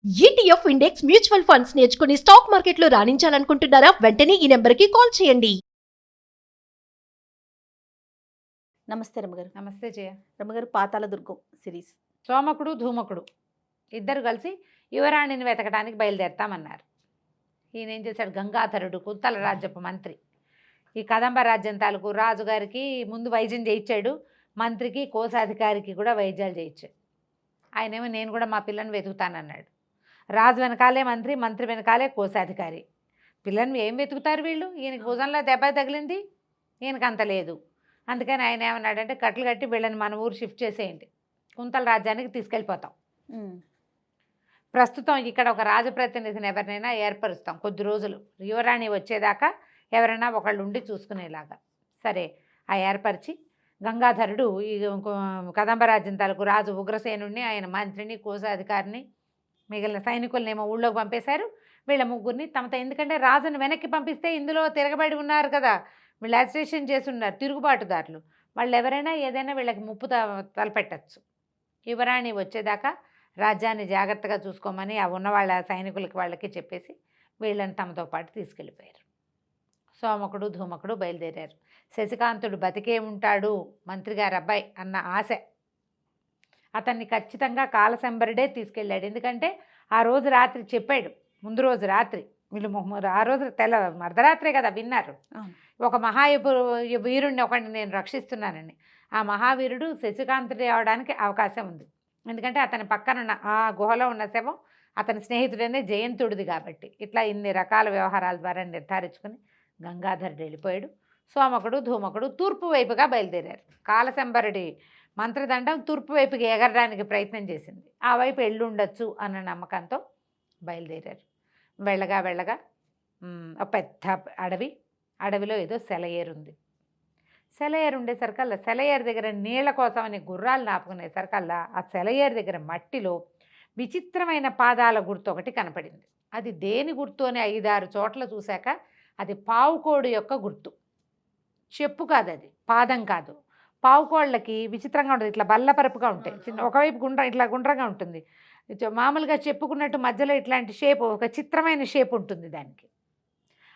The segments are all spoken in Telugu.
ఈటీఎఫ్ ఇండెక్స్ మ్యూచువల్ ఫండ్స్ నేర్చుకుని స్టాక్ మార్కెట్లో రాణించాలనుకుంటున్నారా? వెంటనే ఈ నెంబర్కి కాల్ చేయండి. నమస్తే రమ్మగారు. నమస్తే జయ. రమ్మగారు, పాతాళ దుర్గం సిరీస్. సోమకుడు ధూమకుడు ఇద్దరు కలిసి యువరాణిని వెతకడానికి బయలుదేరతామన్నారు. ఈయన ఏం చేశాడు? గంగాధరుడు కుంతల రాజ్యపు మంత్రి. ఈ కదంబ రాజ్యం తాలూకు రాజుగారికి ముందు వైద్యం చేయించాడు, మంత్రికి కోశాధికారికి కూడా వైద్యాలు చేయించాడు. ఆయనేమో నేను కూడా మా పిల్లని వెతుకుతానన్నాడు. రాజు వెనకాలే మంత్రి, మంత్రి వెనకాలే కోశాధికారి. పిల్లని ఏం వెతుకుతారు వీళ్ళు? ఈయనకి భుజంలో దెబ్బ తగిలింది, ఈయనకు అంత లేదు. అందుకని ఆయన ఏమన్నాడంటే, కట్లు కట్టి వీళ్ళని మన ఊరు షిఫ్ట్ చేసేయండి, కుంతల రాజ్యానికి తీసుకెళ్ళిపోతాం. ప్రస్తుతం ఇక్కడ ఒక రాజప్రతినిధిని ఎవరినైనా ఏర్పరుస్తాం కొద్ది రోజులు, యువరాణి వచ్చేదాకా ఎవరైనా ఒకళ్ళు ఉండి చూసుకునేలాగా. సరే, ఆ ఏర్పరిచి గంగాధరుడు ఈ కదంబరాజ్యం తాలూకు రాజు ఉగ్రసేనుడిని, ఆయన మంత్రిని, కోశాధికారిని, మిగిలిన సైనికులనేమో ఊళ్ళోకి పంపేశారు. వీళ్ళ ముగ్గురిని తమతో, ఎందుకంటే రాజును వెనక్కి పంపిస్తే ఇందులో తిరగబడి ఉన్నారు కదా, వీళ్ళు అజిటేషన్ చేసి ఉన్నారు, తిరుగుబాటుదారులు. వాళ్ళు ఎవరైనా ఏదైనా వీళ్ళకి ముప్పు తలపెట్టచ్చు. యువరాణి వచ్చేదాకా రాజ్యాన్ని జాగ్రత్తగా చూసుకోమని ఆ ఉన్న వాళ్ళ సైనికులకి వాళ్ళకి చెప్పేసి వీళ్ళని తమతో పాటు తీసుకెళ్ళిపోయారు. సోమకుడు ధూమకుడు బయలుదేరారు. శశికాంతుడు బతికే ఉంటాడు, మంత్రిగారి అబ్బాయి అన్న ఆశ. అతన్ని ఖచ్చితంగా కాలశంబరుడే తీసుకెళ్ళాడు. ఎందుకంటే ఆ రోజు రాత్రి చెప్పాడు, ముందు రోజు రాత్రి వీళ్ళు ఆ రోజు అర్ధరాత్రే కదా విన్నారు, ఒక వీరుడిని ఒకడిని నేను రక్షిస్తున్నానని. ఆ మహావీరుడు శశికాంతుడే అవడానికి అవకాశం ఉంది. ఎందుకంటే అతని పక్కన ఆ గుహలో ఉన్న శవం అతని స్నేహితుడనే జయంతుడిది కాబట్టి. ఇట్లా ఇన్ని రకాల వ్యవహారాల ద్వారా నిర్ధారించుకుని గంగాధరుడు వెళ్ళిపోయాడు. సోమకుడు ధూమకుడు తూర్పు వైపుగా బయలుదేరారు. కాలశంబరుడి మంత్రదండం తూర్పు వైపుకి ఎగరడానికి ప్రయత్నం చేసింది. ఆ వైపు ఎల్లుండొచ్చు అన్న నమ్మకంతో బయలుదేరారు. వెళ్ళగా వెళ్ళగా ఒక పెద్ద అడవిలో ఏదో సెలయేరుంది. సెలయేరు ఉండేసరికల్లా, సెలయేరు దగ్గర నీళ్ల కోసమని గుర్రాలు నాపుకునేసరికల్లా ఆ సెలయేరు దగ్గర మట్టిలో విచిత్రమైన పాదాల గుర్తు ఒకటి కనపడింది. అది దేని గుర్తు అని 5-6 చోట్ల చూశాక అది పావుకోడు యొక్క గుర్తు. చెప్పు కాదు, అది పాదం కాదు. పావుకోళ్ళకి విచిత్రంగా ఉంటుంది, ఇట్లా బల్లపరపుగా ఉంటాయి, చిన్న ఒకవైపు ఇట్లా గుండ్రంగా ఉంటుంది. మామూలుగా చెప్పుకున్నట్టు మధ్యలో ఇట్లాంటి షేప్, ఒక చిత్రమైన షేప్ ఉంటుంది దానికి.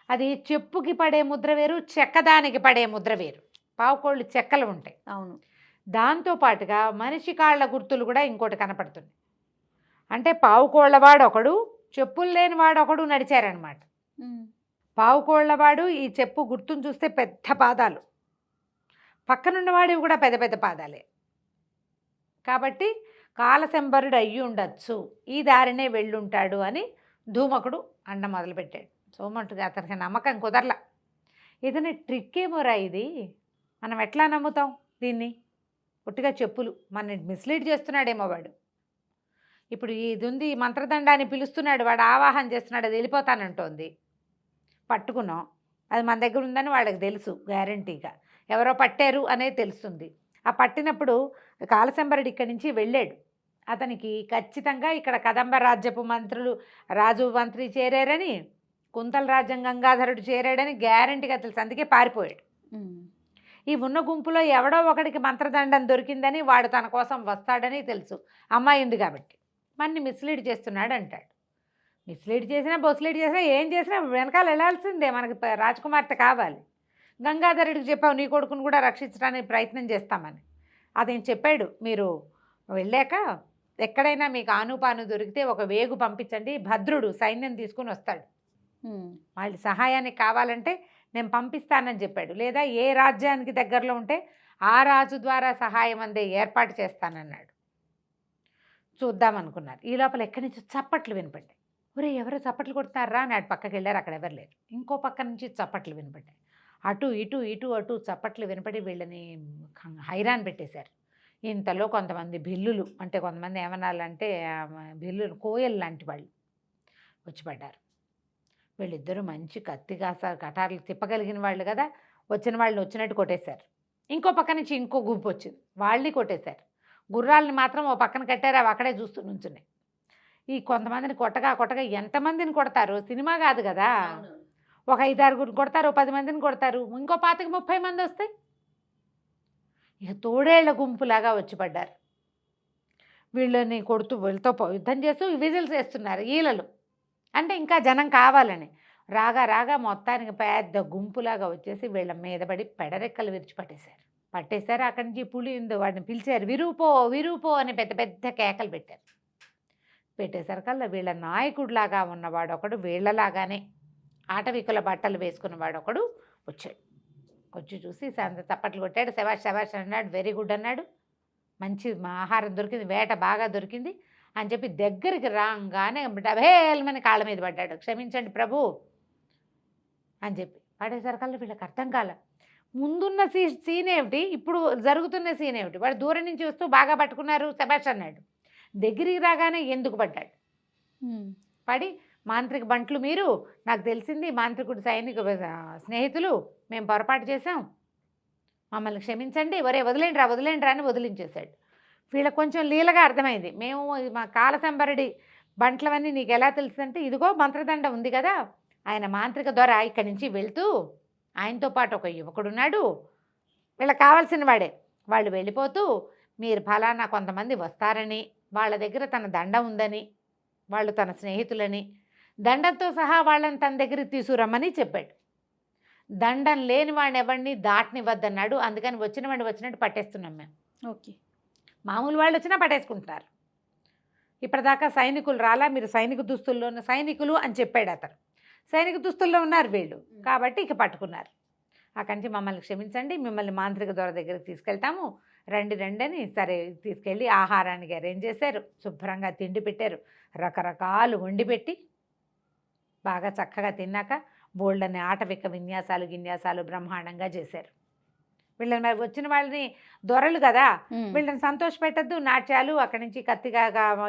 అది చెప్పుకి పడే ముద్ర వేరు, చెక్కదానికి పడే ముద్ర వేరు. పావుకోళ్ళు చెక్కలు ఉంటాయి. అవును. దాంతోపాటుగా మనిషి కాళ్ళ గుర్తులు కూడా ఇంకోటి కనపడుతుంది. అంటే పావుకోళ్ళవాడు ఒకడు, చెప్పులు లేని వాడు ఒకడు నడిచారనమాట. పావుకోళ్ళవాడు ఈ చెప్పు గుర్తును చూస్తే పెద్ద పాదాలు, పక్కనున్నవాడివి కూడా పెద్ద పెద్ద పాదాలే. కాబట్టి కాలశంబరుడు అయ్యి ఉండొచ్చు, ఈ దారినే వెళ్ళుంటాడు అని ధూమకుడు అండ మొదలుపెట్టాడు. సోమకుడికి అతనికి నమ్మకం కుదరలా. ఏదైనా ట్రిక్ ఏమోరా ఇది, మనం ఎట్లా నమ్ముతాం దీన్ని? పుట్టిగా చెప్పులు మన మిస్లీడ్ చేస్తున్నాడేమో వాడు. ఇప్పుడు ఇది ఉంది, మంత్రదండాన్ని పిలుస్తున్నాడు, వాడు ఆవాహన చేస్తున్నాడు, అది వెళ్ళిపోతానంటోంది. పట్టుకున్నాం, అది మన దగ్గర ఉందని వాళ్ళకి తెలుసు గ్యారంటీగా, ఎవరో పట్టారు అనేది తెలుస్తుంది. ఆ పట్టినప్పుడు కాలశంబరుడు ఇక్కడి నుంచి వెళ్ళాడు. అతనికి ఖచ్చితంగా ఇక్కడ కదంబ రాజ్యపు మంత్రులు, రాజు మంత్రి చేరారని, కుంతల రాజ్యం గంగాధరుడు చేరాడని గ్యారంటీగా తెలుసు. అందుకే పారిపోయాడు. ఈ ఉన్న గుంపులో ఎవడో ఒకడికి మంత్రదండం దొరికిందని, వాడు తన కోసం వస్తాడని తెలుసు. అమ్మాయి ఉంది కాబట్టి మన్ని మిస్లీడ్ చేస్తున్నాడు అంటాడు. మిస్లీడ్ చేసినా బొస్లీడ్ చేసినా ఏం చేసినా వెనకాల వెళ్ళాల్సిందే, మనకి రాజకుమార్తె కావాలి. గంగాధరుడికి చెప్పావు నీ కొడుకును కూడా రక్షించడానికి ప్రయత్నం చేస్తామని. అదేం చెప్పాడు, మీరు వెళ్ళాక ఎక్కడైనా మీకు ఆనుపాను దొరికితే ఒక వేగు పంపించండి, భద్రుడు సైన్యం తీసుకుని వస్తాడు, వాళ్ళ సహాయానికి కావాలంటే నేను పంపిస్తానని చెప్పాడు. లేదా ఏ రాజ్యానికి దగ్గరలో ఉంటే ఆ రాజు ద్వారా సహాయం అందే ఏర్పాటు చేస్తానన్నాడు. చూద్దామనుకున్నారు. ఈ లోపల ఎక్కడి నుంచి చప్పట్లు వినపడ్డాయి. ఒరే ఎవరో చప్పట్లు కొడతారా అని అటు పక్కకి వెళ్ళారు, అక్కడ ఎవరు లేరు. ఇంకో పక్క నుంచి చప్పట్లు వినపడ్డాయి. అటు ఇటు ఇటు అటు చప్పట్లు వినపడి వీళ్ళని హైరాన్ పెట్టేశారు. ఇంతలో కొంతమంది భిల్లులు, అంటే కొంతమంది ఏమనాలంటే భిల్లులు, కోయలు లాంటి వాళ్ళు వచ్చి పడ్డారు. వీళ్ళిద్దరూ మంచి కత్తిగా కటార్లు తిప్పగలిగిన వాళ్ళు కదా, వచ్చిన వాళ్ళని వచ్చినట్టు కొట్టేశారు. ఇంకో పక్క నుంచి ఇంకో గుంపు వచ్చింది, వాళ్ళని కొట్టేశారు. గుర్రాలని మాత్రం ఓ పక్కన కట్టారు, అవి అక్కడే చూస్తూ నుంచున్నాయి. ఈ కొంతమందిని కొట్టగా కొట్టగా ఎంతమందిని కొడతారు, సినిమా కాదు కదా, ఒక 5-6 కొడతారు, 10 మందిని కొడతారు, ఇంకో 25-30 మంది వస్తాయి. ఇక తోడేళ్ల గుంపులాగా వచ్చి పడ్డారు. వీళ్ళని కొడుతూ వీళ్ళతో యుద్ధం చేస్తూ విజిల్స్ వేస్తున్నారు ఈలలు. అంటే ఇంకా జనం కావాలని రాగా రాగా మొత్తానికి పెద్ద గుంపులాగా వచ్చేసి వీళ్ళ మీద పడి పెడరెక్కలు విరిచి పట్టేశారు. అక్కడి నుంచి పులి వాడిని పిలిచారు, విరూపో విరూపో అని పెద్ద పెద్ద కేకలు పెట్టేసరికల్లా వీళ్ళ నాయకుడిలాగా ఉన్నవాడు ఒకడు, వీళ్ళలాగానే ఆటవికుల బట్టలు వేసుకున్నవాడు ఒకడు వచ్చాడు. వచ్చి చూసి చప్పట్లు కొట్టాడు, శబాష్ శబాష్ అన్నాడు, వెరీ గుడ్ అన్నాడు, మంచి ఆహారం దొరికింది, వేట బాగా దొరికింది అని చెప్పి దగ్గరికి రాగానే డబేల్మని కాళ్ళ మీద పడ్డాడు. క్షమించండి ప్రభు అని చెప్పి పడేసరికల్లా వీళ్ళకి అర్థం కాల, ముందున్న సీన్ ఏమిటి, ఇప్పుడు జరుగుతున్న సీన్ ఏమిటి. వాడు దూరం నుంచి వస్తూ బాగా పట్టుకున్నారు, శబాష్ అన్నాడు. దగ్గరికి రాగానే ఎందుకు పడ్డాడు. పడి మాంత్రిక బంట్లు మీరు, నాకు తెలిసింది మాంత్రికుడు సైనిక స్నేహితులు, మేము పొరపాటు చేసాం, మమ్మల్ని క్షమించండి, వదిలేండ్రా అని వదిలించేశాడు. వీళ్ళకి కొంచెం లీలగా అర్థమైంది, మేము మా కాలసంబరుడి బంట్లవన్నీ నీకు ఎలా తెలుసంటే, ఇదిగో మంత్రదండ ఉంది కదా, ఆయన మాంత్రిక ద్వారా ఇక్కడి నుంచి వెళ్తూ ఆయనతో పాటు ఒక యువకుడున్నాడు, వీళ్ళకి కావాల్సిన వాడే, వాళ్ళు వెళ్ళిపోతూ మీరు ఫలానా కొంతమంది వస్తారని, వాళ్ళ దగ్గర తన దండ ఉందని, వాళ్ళు తన స్నేహితులని, దండంతో సహా వాళ్ళని తన దగ్గరికి తీసుకురమ్మని చెప్పాడు. దండం లేని వాడిని ఎవరిని దాటనివ్వద్దన్నాడు. అందుకని వచ్చిన వాడిని వచ్చినట్టు పట్టేస్తున్నాం మేము. ఓకే, మామూలు వాళ్ళు వచ్చినా పట్టేసుకుంటున్నారు. ఇప్పటిదాకా సైనికులు రాలా, మీరు సైనిక దుస్తుల్లో ఉన్న సైనికులు అని చెప్పాడు అతను. సైనిక దుస్తుల్లో ఉన్నారు వీళ్ళు, కాబట్టి ఇక పట్టుకున్నారు. అక్కడి నుంచి మమ్మల్ని క్షమించండి, మిమ్మల్ని మాంత్రిక దొర దగ్గరికి తీసుకెళ్తాము, రండి అని సరే తీసుకెళ్ళి ఆహారానికి అరేంజ్ చేశారు, శుభ్రంగా తిండి పెట్టారు, రకరకాలు వండి పెట్టి బాగా చక్కగా తిన్నాక బోల్డని ఆటవిక విన్యాసాలు బ్రహ్మాండంగా చేశారు. వీళ్ళని మరి వచ్చిన వాళ్ళని దొరలు కదా, వీళ్ళని సంతోష పెట్టద్దు, నాట్యాలు, అక్కడి నుంచి కత్తిగా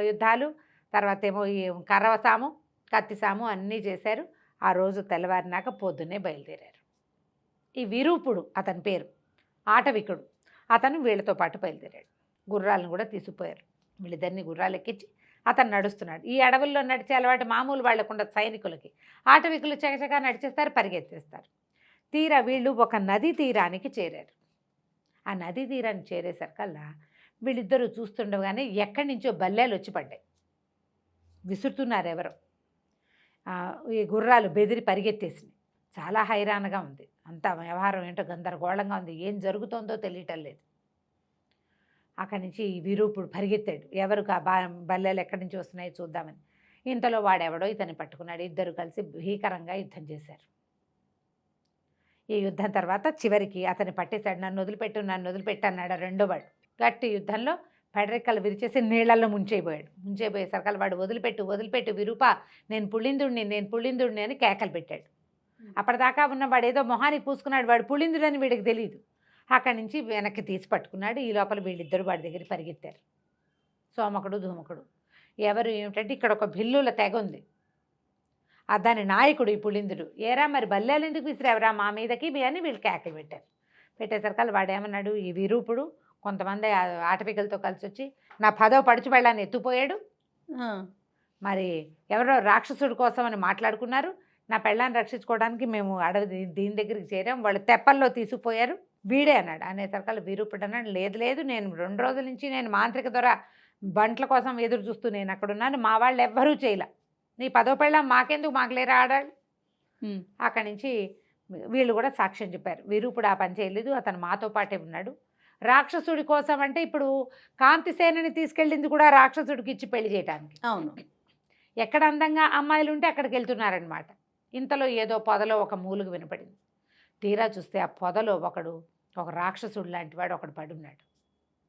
యుద్ధాలు, తర్వాత ఏమో ఈ కర్రసాము కత్తిసాము అన్నీ చేశారు. ఆ రోజు తెల్లవారినాక పొద్దున్నే బయలుదేరారు. ఈ విరూపుడు అతని పేరు, ఆటవికుడు, అతను వీళ్ళతో పాటు బయలుదేరాడు. గుర్రాలను కూడా తీసుకుపోయారు. వీళ్ళిద్దరిని గుర్రాలు ఎక్కించి అతను నడుస్తున్నాడు. ఈ అడవుల్లో నడిచే అలవాటు మామూలు వాళ్ళకుండా సైనికులకి, ఆటవికులు చకచకా నడిచేస్తారు, పరిగెత్తేస్తారు. తీరా వీళ్ళు ఒక నదీ తీరానికి చేరారు. ఆ నదీ తీరానికి చేరేసరికల్లా వీళ్ళిద్దరూ చూస్తుండగానే ఎక్కడి నుంచో బల్లేలు వచ్చి పడ్డాయి. విసురుతున్నారు ఎవరో. ఈ గుర్రాలు బెదిరి పరిగెత్తేసినాయి. చాలా హైరాణగా ఉంది, అంతా వ్యవహారం ఏంటో గందరగోళంగా ఉంది, ఏం జరుగుతోందో తెలియటం లేదు. అక్కడి నుంచి ఈ విరూపుడు పరిగెత్తాడు, ఎవరు బల్లెలు ఎక్కడి నుంచి వస్తున్నాయో చూద్దామని. ఇంతలో వాడెవడో ఇతన్ని పట్టుకున్నాడు. ఇద్దరు కలిసి భీకరంగా యుద్ధం చేశారు. ఈ యుద్ధం తర్వాత చివరికి అతన్ని పట్టేశాడు. నన్ను వదిలిపెట్టు అన్నాడు రెండో వాడు. గట్టి యుద్ధంలో పెడరెక్కలు విరిచేసి నీళ్లలో ముంచేపోయేసరికల్ వాడు వదిలిపెట్టు విరూప, నేను పుళ్ళిందుడిని అని కేకలు పెట్టాడు. అప్పటిదాకా ఉన్నవాడు ఏదో మొహానికి పూసుకున్నాడు, వాడు పుళ్ళిందుడని వీడికి తెలియదు. అక్కడి నుంచి వెనక్కి తీసి పట్టుకున్నాడు. ఈ లోపల వీళ్ళిద్దరు వాడి దగ్గర పరిగెత్తారు, సోమకుడు ధూమకుడు. ఎవరు ఏమిటంటే ఇక్కడ ఒక భిల్లుల తెగ ఉంది, దాని నాయకుడు ఈ పులిందుడు. ఏరా మరి బల్లేలు ఎందుకు విసిరేవరా మా మీదకి అని వీళ్ళు కేకలు పెట్టేసరికల్ వాడేమన్నాడు, ఈ విరూపుడు కొంతమంది ఆటపికలతో కలిసి వచ్చి నా 10వ పడుచు పెళ్ళాన్ని ఎత్తుపోయాడు, మరి ఎవరో రాక్షసుడి కోసం అని మాట్లాడుకున్నారు, నా పెళ్ళాన్ని రక్షించుకోవడానికి మేము అడవి దీని దగ్గరికి చేరాం, వాళ్ళు తెప్పల్లో తీసుకుపోయారు, వీడే అన్నాడు. అనేసరికల్లా విరూపుడు అన్నాడు, లేదు నేను 2 రోజుల నుంచి నేను మాంత్రిక ద్వారా బంట్ల కోసం ఎదురు చూస్తూ నేను అక్కడ ఉన్నాను, మా వాళ్ళు ఎవ్వరూ చేయలే, నీ 10వ పెళ్ళాం మాకెందుకు, మాకు లేరా ఆడాడు. అక్కడి నుంచి వీళ్ళు కూడా సాక్ష్యం చెప్పారు, విరూపుడు ఆ పని చేయలేదు, అతను మాతో పాటే ఉన్నాడు. రాక్షసుడి కోసం అంటే ఇప్పుడు కాంతిసేనని తీసుకెళ్ళింది కూడా రాక్షసుడికి ఇచ్చి పెళ్లి చేయడానికి. అవును, ఎక్కడ అందంగా అమ్మాయిలు ఉంటే అక్కడికి వెళ్తున్నారనమాట. ఇంతలో ఏదో పొదలో ఒక మూలుగు వినపడింది. తీరా చూస్తే ఆ పొదలో ఒక రాక్షసుడు లాంటి వాడు ఒకడు పడున్నాడు,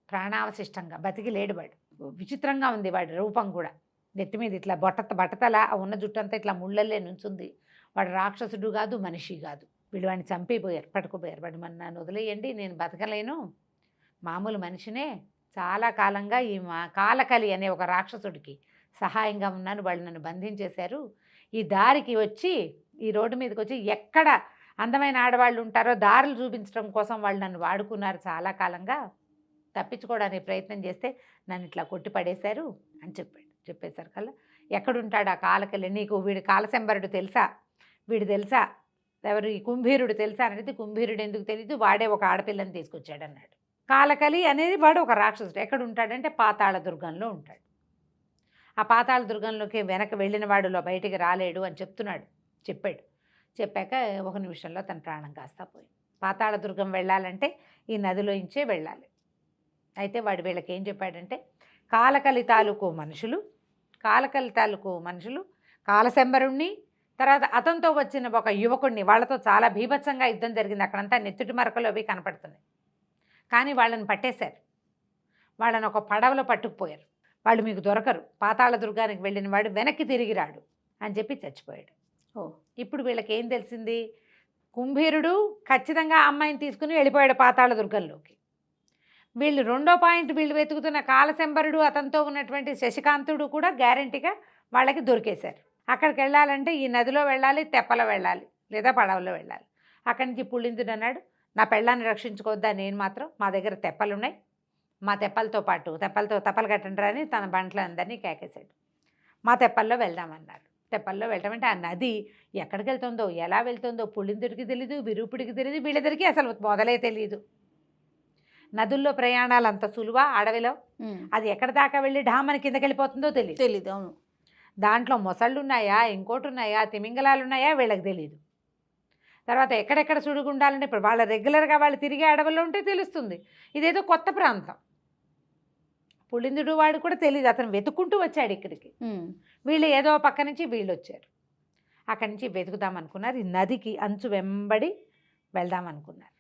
ప్రాణావశిష్టంగా బతికి లేడు. వాడు విచిత్రంగా ఉంది, వాడి రూపం కూడా నెత్తి మీద ఇట్లా బట్టతల ఉన్న జుట్టంతా ఇట్లా ముళ్ళల్లే నుంచుంది. వాడు రాక్షసుడు కాదు, మనిషి కాదు. వీళ్ళు వాడిని చంపిపోయారు, పట్టుకుపోయారు. వాడు నన్ను వదిలేయండి, నేను బతకలేను, మామూలు మనిషినే, చాలా కాలంగా ఈ కాలకలి అనే ఒక రాక్షసుడికి సహాయంగా ఉన్నాను, వాళ్ళు నన్ను బంధించేశారు, ఈ దారికి వచ్చి ఈ రోడ్డు మీదకి వచ్చి ఎక్కడ అందమైన ఆడవాళ్ళు ఉంటారో దారులు చూపించడం కోసం వాళ్ళు నన్ను వాడుకున్నారు, చాలా కాలంగా తప్పించుకోవడానికి ప్రయత్నం చేస్తే నన్ను ఇట్లా కొట్టి పడేశారు అని చెప్పేసరికల్లా ఎక్కడుంటాడు ఆ కాలకలి, నీకు వీడు కాలశంబరుడు తెలుసా, వీడు తెలుసా, ఎవరు ఈ కుంభీరుడు తెలుసా అనేది, కుంభీరుడు ఎందుకు తెలీదు, వాడే ఒక ఆడపిల్లని తీసుకొచ్చాడు అన్నాడు. కాలకలి అనేది వాడు ఒక రాక్షసుడు. ఎక్కడ ఉంటాడంటే పాతాళ దుర్గంలో ఉంటాడు. ఆ పాతాళ దుర్గంలోకి వెనక వెళ్ళిన వాడులో బయటికి రాలేడు అని చెప్పాడు. చెప్పాక ఒక నిమిషంలో తన ప్రాణం కాస్తా పోయింది. పాతాళ దుర్గం వెళ్ళాలంటే ఈ నదిలోంచే వెళ్ళాలి. అయితే వాడు వీళ్ళకి ఏం చెప్పాడంటే కాలకలి తాలూకు మనుషులు కాలశంబరుణ్ణి, తర్వాత అతనితో వచ్చిన ఒక యువకుడిని, వాళ్ళతో చాలా బీభత్సంగా యుద్ధం జరిగింది. అక్కడంతా నెత్తుటి మరకలు అవి కనపడుతున్నాయి. కానీ వాళ్ళని పట్టేశారు. వాళ్ళని ఒక పడవలో పట్టుకుపోయారు. వాళ్ళు మీకు దొరకరు, పాతాళ దుర్గానికి వెళ్ళిన వాడు వెనక్కి తిరిగి రాడు అని చెప్పి చచ్చిపోయాడు. ఇప్పుడు వీళ్ళకి ఏం తెలిసింది? కుంభీరుడు ఖచ్చితంగా ఆ అమ్మాయిని తీసుకుని వెళ్ళిపోయాడు పాతాళ దుర్గంలోకి. వీళ్ళు రెండో పాయింట్, వీళ్ళు వెతుకుతున్న కాలశంబరుడు, అతనితో ఉన్నటువంటి శశికాంతుడు కూడా గ్యారంటీగా వాళ్ళకి దొరికేశారు. అక్కడికి వెళ్ళాలంటే ఈ నదిలో వెళ్ళాలి, తెప్పలో వెళ్ళాలి, లేదా పడవలో వెళ్ళాలి. అక్కడి నుంచి పులిందుడు అన్నాడు, నా పెళ్ళాన్ని రక్షించుకోవద్దా, నేను మాత్రం, మా దగ్గర తెప్పలు ఉన్నాయి, మా తెప్పలతో పాటు తెప్పలు కట్టండి అని తన బంట్ల అందరినీ కేకేశాడు. మా తెప్పల్లో వెళ్దామన్నారు. తెప్పల్లో వెళ్ళటమంటే ఆ నది ఎక్కడికి వెళ్తుందో, ఎలా వెళ్తుందో పులిందుడికి తెలీదు, విరూపుడికి తెలీదు, వీళ్ళిద్దరికీ అసలు మొదలే తెలియదు. నదుల్లో ప్రయాణాలు అంత సులువా అడవిలో? అది ఎక్కడి దాకా వెళ్ళి ఢామని కిందకి వెళ్ళిపోతుందో తెలీదు. అవును. దాంట్లో మొసళ్ళు ఉన్నాయా, ఇంకోటి ఉన్నాయా, తిమింగలాలు ఉన్నాయా, వీళ్ళకి తెలియదు. తర్వాత ఎక్కడెక్కడ సుడిగుండాలంటే ఇప్పుడు వాళ్ళ రెగ్యులర్గా వాళ్ళు తిరిగే అడవుల్లో ఉంటే తెలుస్తుంది. ఇదేదో కొత్త ప్రాంతం. పులిందుడు వాడు కూడా తెలియదు, అతను వెతుక్కుంటూ వచ్చాడు ఇక్కడికి. వీళ్ళు ఏదో పక్క నుంచి వీళ్ళు వచ్చారు. అక్కడి నుంచి వెతుకుదామనుకున్నారు. ఈ నదికి అంచు వెంబడి వెళ్దామనుకున్నారు.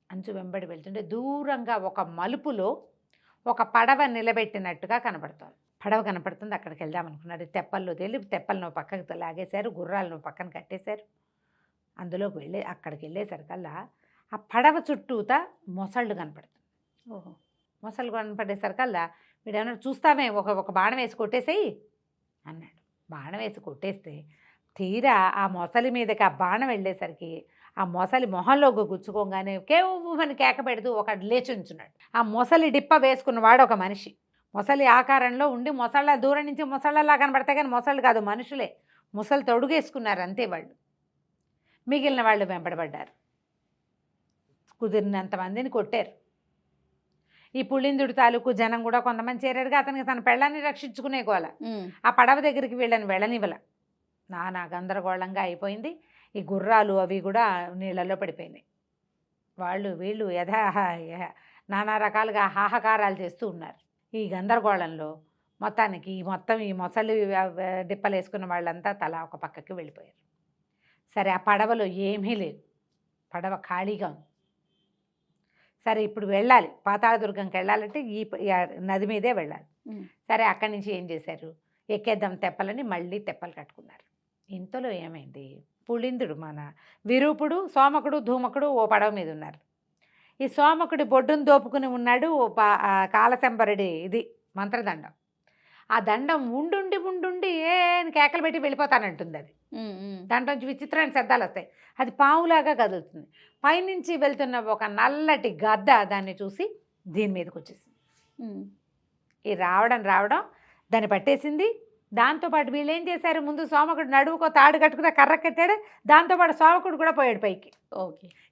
అంచు వెంబడి వెళ్తుంటే దూరంగా ఒక మలుపులో ఒక పడవ నిలబెట్టినట్టుగా కనపడుతుంది. పడవ కనపడుతుంది, అక్కడికి వెళ్దామనుకున్నారు. తెప్పల్లో తెప్పలను పక్కకు లాగేశారు, గుర్రాలను పక్కన కట్టేశారు. అందులోకి అక్కడికి వెళ్ళేసరికల్లా ఆ పడవ చుట్టూతా మొసళ్ళు కనపడుతుంది. మొసళ్ళు కనపడేసరికల్లా వీడేమన్నా చూస్తామే, ఒక బాణం వేసి కొట్టేసేయి అన్నాడు. బాణం వేసి కొట్టేస్తే తీరా ఆ మొసలి మీదకి ఆ బాణం వెళ్ళేసరికి ఆ మొసలి మొహంలో గుచ్చుకోగానే కేవని కేక పెడుతూ ఒకడు లేచి ఉంచున్నాడు. ఆ మొసలి డిప్ప వేసుకున్నవాడు ఒక మనిషి. మొసలి ఆకారంలో ఉండి మొసళ్ళ దూరం నుంచి మొసళ్ళలా కనబడతాయి, కానీ మొసళ్ళు కాదు, మనుషులే. మొసలు తొడుగేసుకున్నారు అంతే. వాళ్ళు మిగిలిన వాళ్ళు వెంబడబడ్డారు. కుదిరినంత మందిని కొట్టారు. ఈ పులిందుడి తాలూకు జనం కూడా కొంతమంది చేరారుగా. అతనికి తన పెళ్ళాన్ని రక్షించుకునే గోల. ఆ పడవ దగ్గరికి వీళ్ళని వెళ్ళనివ్వల. నానా గందరగోళంగా అయిపోయింది. ఈ గుర్రాలు అవి కూడా నీళ్ళల్లో పడిపోయినాయి. వీళ్ళు నానా రకాలుగా హాహాకారాలు చేస్తూ ఉన్నారు. ఈ గందరగోళంలో మొత్తానికి ఈ మొసలి డిప్పలు వేసుకున్న వాళ్ళంతా తలా ఒక పక్కకి వెళ్ళిపోయారు. సరే, ఆ పడవలో ఏమీ లేదు, పడవ ఖాళీగా ఉంది. సరే, ఇప్పుడు వెళ్ళాలి, పాతాళ దుర్గంకి వెళ్ళాలంటే ఈ నది మీదే వెళ్ళాలి. సరే, అక్కడి నుంచి ఏం చేశారు, ఎక్కేద్దాం తెప్పలని మళ్ళీ తెప్పలు కట్టుకున్నారు. ఇంతలో ఏమైంది, పులిందుడు మన విరూపుడు, సోమకుడు, ధూమకుడు ఓ పడవ మీద ఉన్నారు. ఈ సోమకుడి బొడ్డును దోపుకుని ఉన్నాడు కాలశంబరుడి ఇది మంత్రదండం. ఆ దండం ఉండుండి కేకలు పెట్టి వెళ్ళిపోతానంటుంది. అది దాంట్లోంచి విచిత్రమైన శబ్దాలు వస్తాయి. అది పావులాగా కదులుతుంది. పైనుంచి వెళ్తున్న ఒక నల్లటి గద్ద దాన్ని చూసి దీని మీదకి వచ్చేసింది. ఈ రావడం దాన్ని పట్టేసింది. దాంతోపాటు వీళ్ళు ఏం చేశారు, ముందు సోమకుడు నడువుకో తాడు కట్టుకుని కర్ర కట్టాడు, దాంతోపాటు సోమకుడు కూడా పోయాడు పైకి.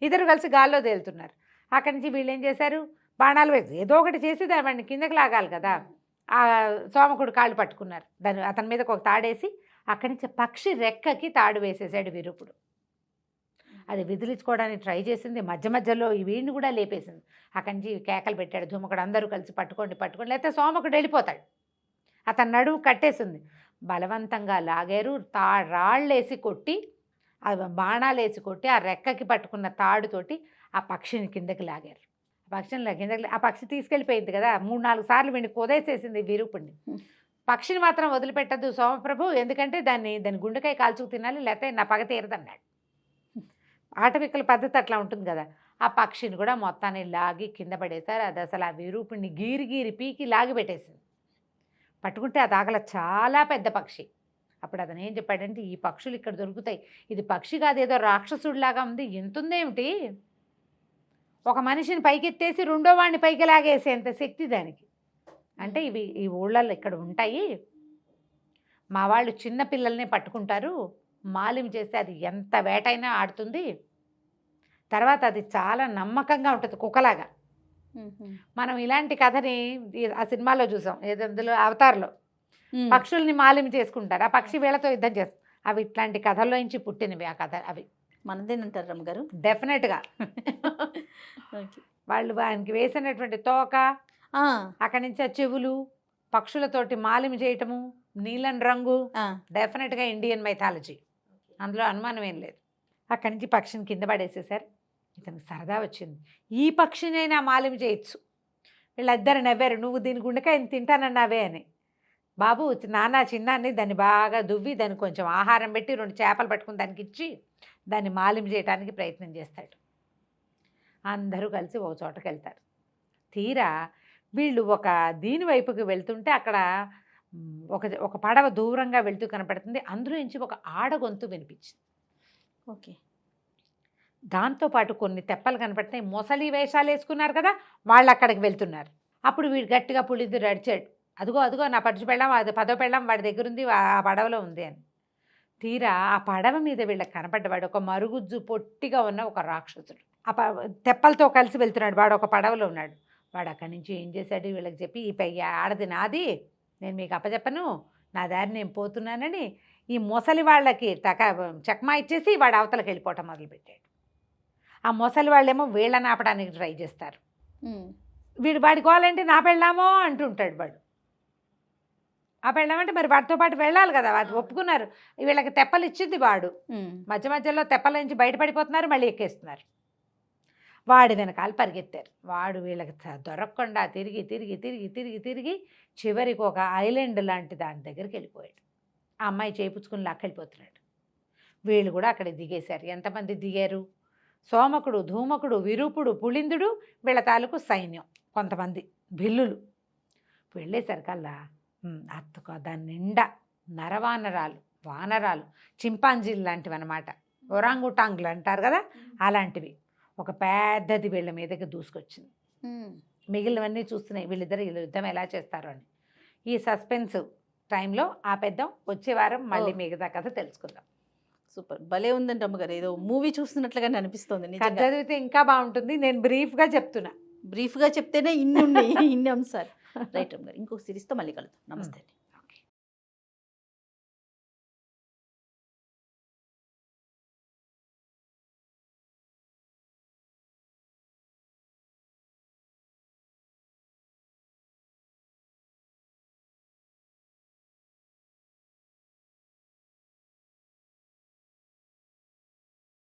ఇద్దరు కలిసి గాల్లో తేలుతున్నారు. అక్కడి నుంచి వీళ్ళు ఏం చేశారు, బాణాలు వేసి ఏదో ఒకటి చేసి వాడిని కిందకి లాగాలి కదా. ఆ సోమకుడు కాళ్ళు పట్టుకున్నారు. అతని మీదకి ఒక తాడేసి అక్కడి నుంచి పక్షి రెక్కకి తాడు వేసేసాడు విరూపుడు. అది విదిలించుకోవడానికి ట్రై చేసింది, మధ్యలో ఈ వీడిని కూడా లేపేసింది. అక్కడి నుంచి కేకలు పెట్టాడు ధూమకుడు, అందరూ కలిసి పట్టుకోండి లేకపోతే సోమకుడు వెళ్ళిపోతాడు. అతను నడువు కట్టేసింది. బలవంతంగా లాగారు, రాళ్ళేసి కొట్టి, బాణాలు వేసి కొట్టి ఆ రెక్కకి పట్టుకున్న తాడుతోటి ఆ పక్షిని కిందకి లాగారు. ఆ పక్షి తీసుకెళ్ళిపోయింది కదా, 3-4 సార్లు వీడిని కొదేసేసింది విరూపుడిని. పక్షిని మాత్రం వదిలిపెట్టద్దు సోమప్రభు, ఎందుకంటే దాని గుండెకాయ కాల్చుకు తినాలి, లేకపోతే నా పగ తీరదన్నాడు. ఆటవికల పద్ధతి అట్లా ఉంటుంది కదా. ఆ పక్షిని కూడా మొత్తాన్ని లాగి కింద పడేశారు. అది అసలు ఆ విరూపుడిని గీరి పీకి లాగి పెట్టేసింది. పట్టుకుంటే అది ఆగల చాలా పెద్ద పక్షి. అప్పుడు అతను ఏం చెప్పాడంటే, ఈ పక్షులు ఇక్కడ దొరుకుతాయి, ఇది పక్షి కాదు, ఏదో రాక్షసుడిలాగా ఉంది, ఎంతుందేమిటి, ఒక మనిషిని పైకెత్తేసి రెండో వాడిని పైకి లాగేసేంత శక్తి దానికి. అంటే ఈ ఊళ్ళల్లో ఇక్కడ ఉంటాయి, మా వాళ్ళు చిన్న పిల్లల్ని పట్టుకుంటారు, మాలిం చేస్తే అది ఎంత వేటైనా ఆడుతుంది, తర్వాత అది చాలా నమ్మకంగా ఉంటుంది కుక్కలాగా. మనం ఇలాంటి కథని ఆ సినిమాలో చూసాం, ఏదో అందులో అవతార్లో పక్షుల్ని మాలిమి చేసుకుంటారు, ఆ పక్షి వీళ్ళతో యుద్ధం చేస్తారు. అవి ఇట్లాంటి కథల్లో నుంచి పుట్టినవి ఆ కథ. అవి మనదేనంటారు రమ్మగారు. డెఫినెట్గా వాళ్ళు ఆయనకి వేసినటువంటి తోక, అక్కడి నుంచి ఆ చెవులు, పక్షులతోటి మాలిమి చేయటము, నీలం రంగు, డెఫినెట్గా ఇండియన్ మైథాలజీ, అందులో అనుమానం ఏం లేదు. అక్కడి నుంచి పక్షిని కింద పడేసేసారు. ఇతనికి సరదా వచ్చింది, ఈ పక్షినైనా మాలిమి చేయొచ్చు. వీళ్ళిద్దరు నవ్వారు, నువ్వు దీని గుండెకాయ తింటానన్నావే అని. బాబు నాన్న చిన్నాన్ని దాన్ని బాగా దువ్వి దానికి కొంచెం ఆహారం పెట్టి 2 చేపలు పట్టుకుని దానికి ఇచ్చి దాన్ని మాలిమి చేయడానికి ప్రయత్నం చేస్తాడు. అందరూ కలిసి ఒక చోటకి వెళ్తారు. తీరా వీళ్ళు ఒక దీని వైపుకి వెళ్తుంటే అక్కడ ఒక పడవ దూరంగా వెళ్తూ కనపడుతుంది. అందులో నుంచి ఒక ఆడగొంతు వినిపించింది. ఓకే. దాంతోపాటు కొన్ని తెప్పలు కనపడుతున్నాయి. మొసలి వేషాలు వేసుకున్నారు కదా, వాళ్ళు అక్కడికి వెళ్తున్నారు. అప్పుడు వీడు గట్టిగా పులిందుడు అడిచాడు, అదిగో అదిగో నా పడుచు పెళ్ళాం, అది 10వ పెళ్ళాం వాడి దగ్గర ఉంది, ఆ పడవలో ఉంది అని. తీరా ఆ పడవ మీద వీళ్ళకి కనపడ్డవాడు ఒక మరుగుజ్జు పొట్టిగా ఉన్న ఒక రాక్షసుడు. ఆ తెప్పలతో కలిసి వెళ్తున్నాడు. వాడు ఒక పడవలో ఉన్నాడు. వాడు అక్కడి నుంచి ఏం చేశాడు, వీళ్ళకి చెప్పి ఈ ఆడది నాది, నేను మీకు అప్పచెప్పను, నా దారి నేను పోతున్నానని ఈ మొసలి వాళ్ళకి చక్మా ఇచ్చేసి వాడు అవతలకి వెళ్ళిపోవటం మొదలుపెట్టాడు. ఆ మొసలి వాళ్ళేమో వీళ్ళని ఆపడానికి ట్రై చేస్తారు. వీడు వాడి గోలేంటి, నా పెళ్ళామో అంటుంటాడు వాడు. ఆ పెళ్ళామంటే మరి వాడితో పాటు వెళ్ళాలి కదా, వాడు ఒప్పుకున్నారు. వీళ్ళకి తెప్పలు ఇచ్చింది వాడు. మధ్య మధ్యలో తెప్పల నుంచి బయటపడిపోతున్నారు, మళ్ళీ ఎక్కేస్తున్నారు. వాడి వెనకాల పరిగెత్తారు. వాడు వీళ్ళకి దొరకకుండా తిరిగి తిరిగి తిరిగి తిరిగి తిరిగి చివరికి ఒక ఐలాండ్ లాంటి దాని దగ్గరికి వెళ్ళిపోయాడు. ఆ అమ్మాయి చేపుచ్చుకుని లాక్కెళ్ళిపోతున్నాడు. వీళ్ళు కూడా అక్కడ దిగేశారు. ఎంతమంది దిగారు? సోమకుడు, ధూమకుడు, విరూపుడు, పుళిందుడు, వీళ్ళ తాలూకు సైన్యం కొంతమంది భిల్లులు. వెళ్ళేసరికల్లా దాని నిండా నరవానరాలు, వానరాలు, చింపాంజీలు లాంటివి అన్నమాట, ఒరాంగుటాంగ్లు అంటారు కదా, అలాంటివి. ఒక పెద్దది వీళ్ళ మీదకి దూసుకొచ్చింది. మిగిలినవన్నీ చూస్తున్నాయి వీళ్ళిద్దరు యుద్ధం ఎలా చేస్తారో అని. ఈ సస్పెన్స్ టైంలో ఆపేద్దాం. వచ్చే వారం మళ్ళీ మిగతా కథ తెలుసుకుందాం. సూపర్, భలే ఉందండి అమ్మగారు. ఏదో మూవీ చూస్తున్నట్లుగానే అనిపిస్తుంది. కథ చదివితే ఇంకా బాగుంటుంది. నేను బ్రీఫ్గా చెప్తున్నా. బ్రీఫ్గా చెప్తేనే ఇన్ని ఉన్నాయి, ఇన్ని అంశాలు. రైట్ అమ్మగారు, ఇంకొక సిరీస్తో మళ్ళీ కలుద్దాం. నమస్తే అండి.